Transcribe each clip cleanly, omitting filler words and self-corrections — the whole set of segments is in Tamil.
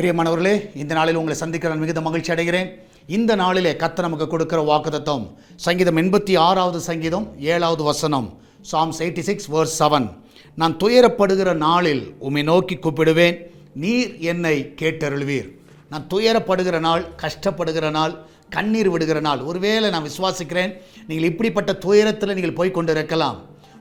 பிரியமானவர்களே, இந்த நாளில் உங்களை சந்திக்க நான் மிகுந்த மகிழ்ச்சி அடைகிறேன். இந்த நாளிலே கர்த்தர் நமக்கு கொடுக்கிற வாக்குத்தத்தம் சங்கீதம் 86வது சங்கீதம் 7வது வசனம், Psalms 86 verse 7. நான் துயரப்படுகிற நாளில் உம்மை நோக்கி கூப்பிடுவேன், நீர் என்னை கேட்டருள்வீர். நான் துயரப்படுகிற நாள், கஷ்டப்படுகிற நாள், கண்ணீர் விடுகிற நாள். ஒருவேளை நான் விசுவாசிக்கிறேன், நீங்கள் இப்படிப்பட்ட துயரத்தில் நீங்கள் போய் கொண்டு இருக்கலாம்.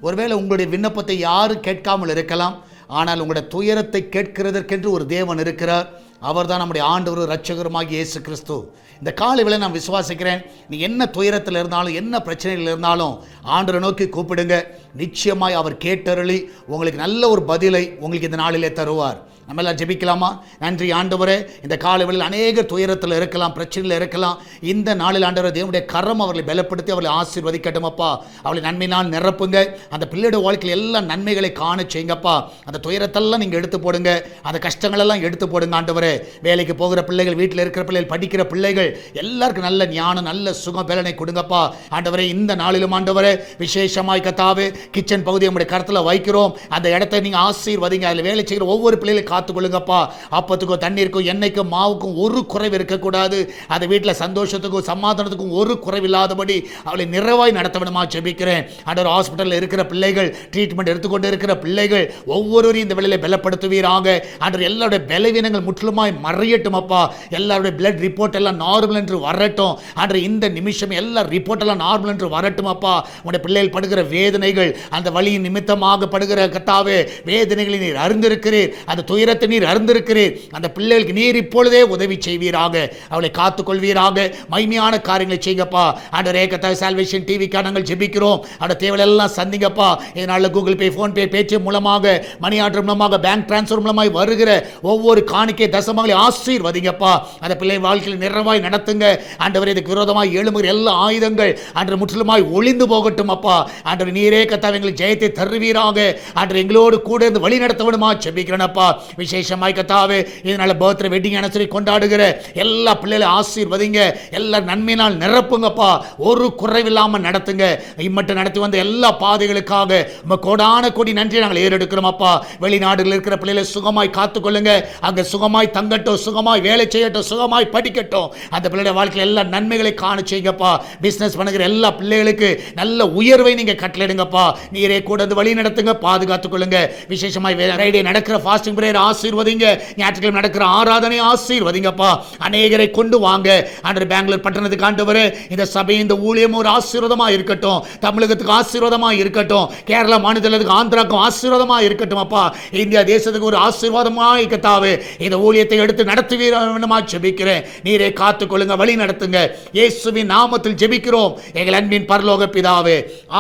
ஒருவேளை உங்களுடைய விண்ணப்பத்தை யாரும் கேட்காமல் இருக்கலாம். ஆனால் உங்களுடைய துயரத்தை கேட்கிறதற்கென்று ஒரு தேவன் இருக்கிறார். அவர் தான் நம்முடைய ஆண்டவர் இரட்சகருமாகிய இயேசு கிறிஸ்து. இந்த காலையில் நான் விசுவாசிக்கிறேன், நீ என்ன துயரத்தில் இருந்தாலும், என்ன பிரச்சனைகள் இருந்தாலும் ஆண்டவரை நோக்கி கூப்பிடுங்க. நிச்சயமாய் அவர் கேட்டருளி உங்களுக்கு நல்ல ஒரு பதிலை உங்களுக்கு இந்த நாளிலே தருவார். நம்ம எல்லாம் ஜெபிக்கலாமா? நன்றி ஆண்டவரே, இந்த காலையில் அநேக துயரத்தில் இருக்கலாம், பிரச்சனையில் இருக்கலாம். இந்த நாளில் ஆண்டவர் தேவனுடைய கரம் அவர்களை பலப்படுத்தி அவர்களை ஆசீர்வதிக்கட்டும் அப்பா. அவளை நன்மையினால் நிரப்புங்க. அந்த பிள்ளையோட வாழ்க்கையில் எல்லா நன்மைகளை காண செய்யுங்கப்பா. அந்த துயரத்தெல்லாம் நீங்கள் எடுத்து போடுங்க, அந்த கஷ்டங்களெல்லாம் எடுத்து போடுங்க ஆண்டவரே. வேலைக்கு போகிற பிள்ளைகள், வீட்டில் இருக்கிற பிள்ளைகள், படிக்கிற பிள்ளைகள் எல்லாருக்கும் நல்ல ஞானம், நல்ல சுகம் பலனை கொடுங்கப்பா ஆண்டவரே. இந்த நாளிலும் ஆண்டவரே விசேஷமாய் கத்தாவே கிச்சன் பகுதியை நம்முடைய கருத்தில் வைக்கிறோம். அந்த இடத்தை நீங்கள் ஆசீர்வதிங்க. அதில் வேலை செய்கிற ஒவ்வொரு பிள்ளைகளும் காத்துக்கொள்ளுங்கப்பா. அப்பத்துக்கும் தண்ணீருக்கும் எண்ணெய்க்கும் மாவுக்கும் ஒரு குறைவு இருக்கக்கூடாது. அந்த வீட்டில் சந்தோஷத்துக்கும் சமாதானத்துக்கும் ஒரு குறைவில்லாதபடி அவளை நிறைவாய் நடத்த வேணுமா ஜெபிக்கிறேன் ஆண்டவர். ஹாஸ்பிட்டலில் இருக்கிற பிள்ளைகள், ட்ரீட்மெண்ட் எடுத்துக்கொண்டு இருக்கிற பிள்ளைகள் ஒவ்வொருவரையும் இந்த வேளையிலே பலப்படுத்துவீராக ஆண்டவர். எல்லாருடைய பலவீனங்கள் முற்றிலுமாய் மறையட்டும் அப்பா. எல்லாருடைய பிளட் ரிப்போர்ட் எல்லாம் நார்மல் என்று வரட்டும் ஆண்டவர். இந்த நிமிஷம் எல்லா ரிப்போர்ட் எல்லாம் நார்மல் என்று வரட்டும் அப்பா. உங்களுடைய பிள்ளைகள் படுகிற வேதனைகள், அந்த வலியின் நிமித்தமாக படுகிற கத்தாவே வேதனைகளை நீர் அறிந்திருக்கிறீர், அந்த துயரத்தை நீர் அறிந்திருக்கிறீர். அந்த பிள்ளைகளுக்கு நீர் இப்பொழுதே உதவி செய்வீராக, அவளை காத்துக்கொள்வீராக. மகிமையான காரியங்களை செய்யுங்கப்பா ஆண்டவரே. கத்தாவே சால்வேஷன் டிவிக்காக நாங்கள் ஜெபிக்கிறோம். அந்த தேவையெல்லாம் சந்திங்கப்பா. இதனால கூகுள் பே, ஃபோன்பே, பேச்சு மூலமாக, மணி ஆர்டர் மூலமாக, பேங்க் டிரான்ஸ்ஃபர் மூலமாக வருகிற ஒவ்வொரு காணிக்கை தசமங்களை ஆசீர்வதிங்கப்பா. அந்த பிள்ளை வாழ்க்கையில் நிறைவாய் நடத்துங்க ஆண்டவரே. இதுக்கு விரோதமாய் எழும்புகிற எல்லா ஆயுதங்கள் ஆண்டவர் முற்றிலுமாய் ஒளிந்து போகட்டும் அப்பா. ஆண்டவர் நீரே கத்தாவே எங்களுக்கு ஜெயத்தை தருவீராக ஆண்டவர். எங்களோடு கூட இருந்து வழி நடத்த வேணுமா ஜெபிக்கிறேனப்பா. விசேஷமாய் கத்தாவே இதனால பர்த்டே, வெட்டிங் அனிவர்சரி கொண்டாடுகிற எல்லா பிள்ளைகளும் ஆசீர்வதிங்க. எல்லா நன்மையினால் நிரப்புங்கப்பா. ஒரு குறைவில்லாமல் நடத்துங்க. இம்மட்டும் நடத்தி வந்த எல்லா பாதைகளுக்காக கோடான கோடி நன்றி நாங்கள் ஏறெடுக்கிறோம் அப்பா. வெளிநாடுகளில் இருக்கிற பிள்ளைகளை சுகமாய் காத்துக்கொள்ளுங்க. அங்கே சுகமாய் தங்கட்டும், சுகமாய் வேலை செய்யட்டும், சுகமாய் படிக்கட்டும். அந்த பிள்ளைய வாழ்க்கையில் எல்லா நன்மைகளை காண செய்யுங்கப்பா. பிசினஸ் பண்ணுகிற எல்லா பிள்ளைகளுக்கு நல்ல உயர்வை நீங்க கட்டளையிடுங்கப்பா. நீரே கூட வழி நடத்துங்க, பாதுகாத்துக் கொள்ளுங்க. விசேஷமாய் ஃப்ரைடே நடக்கிற ஃபாஸ்டிங் பிரேயர் ஆசீர்வதிங்க. ஞாயிற்றுக்கிழமை நடக்கிற ஆராதனை ஆசீர்வதிங்கப்பா. அநேகரை கொண்டு வாங்க ஆண்டவர். பெங்களூர் பட்டணத்துக்கு ஆண்டவரே, இந்த சபை, இந்த ஊழியம் ஒரு ஆசீர்வாதமா இருக்கட்டும். தமிழகத்துக்கு ஆசீர்வாதமா இருக்கட்டும். கேரளா மாநிலத்துக்கு, ஆந்திராவுக்கும் ஆசீர்வாதமா இருக்கட்டும் அப்பா. இந்தியா தேசத்துக்கு ஒரு ஆசீர்வாதமா இருக்கத்தாவே இந்த ஊழியத்தை எடுத்து நடத்துவீரமா ஜெபிக்கிறேன். நீரே காத்துக்கொள்ளுங்க, வழி நடத்துங்க. இயேசுவின் நாமத்தில் ஜெபிக்கிறோம் எங்கள் அன்பின் பரலோக பிதாவே.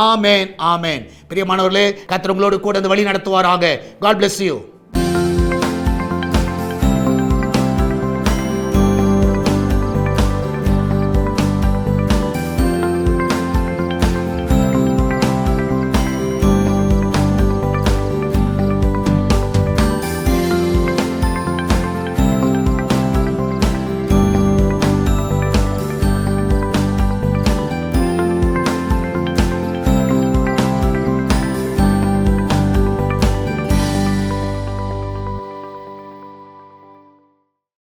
ஆமென், ஆமென். பிரியமானவர்களே, கர்த்தர் உங்களோடு கூட வழி நடத்துவாராக. God bless you.